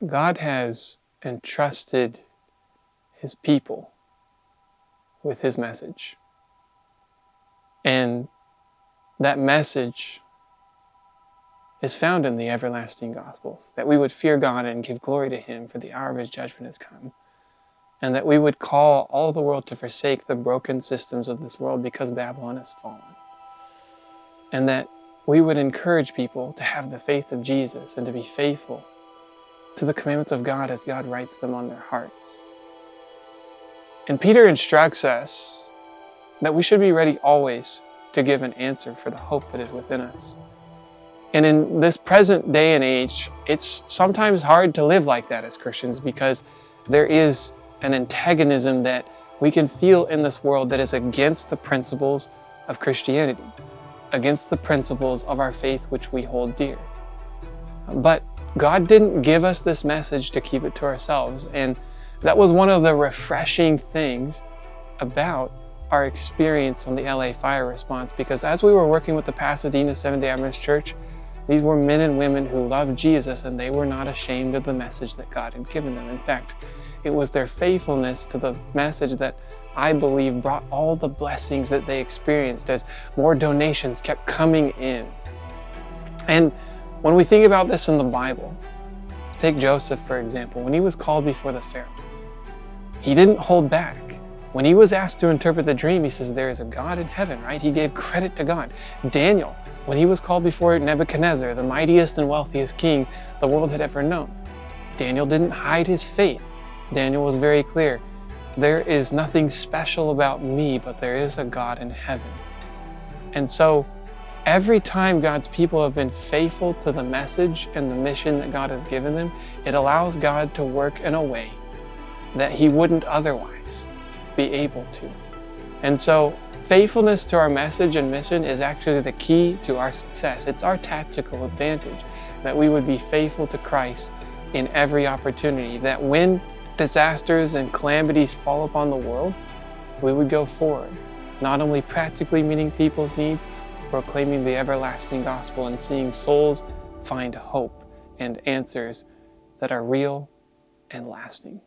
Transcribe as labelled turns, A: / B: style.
A: God has entrusted his people with his message. And that message is found in the everlasting Gospels, that we would fear God and give glory to him, for the hour of his judgment has come, and that we would call all the world to forsake the broken systems of this world because Babylon has fallen, and that we would encourage people to have the faith of Jesus and to be faithful to the commandments of God as God writes them on their hearts. And Peter instructs us that we should be ready always to give an answer for the hope that is within us. And in this present day and age, it's sometimes hard to live like that as Christians, because there is an antagonism that we can feel in this world that is against the principles of Christianity, against the principles of our faith which we hold dear. But God didn't give us this message to keep it to ourselves, and that was one of the refreshing things about our experience on the LA fire response, because as we were working with the Pasadena Seventh-day Adventist Church, these were men and women who loved Jesus, and they were not ashamed of the message that God had given them. In fact, it was their faithfulness to the message that I believe brought all the blessings that they experienced as more donations kept coming in. And when we think about this in the Bible, take Joseph, for example. When he was called before the Pharaoh, he didn't hold back. When he was asked to interpret the dream, he says, there is a God in heaven, right? He gave credit to God. Daniel, when he was called before Nebuchadnezzar, the mightiest and wealthiest king the world had ever known, Daniel didn't hide his faith. Daniel was very clear. There is nothing special about me, but there is a God in heaven. And so every time God's people have been faithful to the message and the mission that God has given them, it allows God to work in a way that he wouldn't otherwise be able to. And so faithfulness to our message and mission is actually the key to our success. It's our tactical advantage that we would be faithful to Christ in every opportunity, that when disasters and calamities fall upon the world, we would go forward, not only practically meeting people's needs, proclaiming the everlasting gospel and seeing souls find hope and answers that are real and lasting.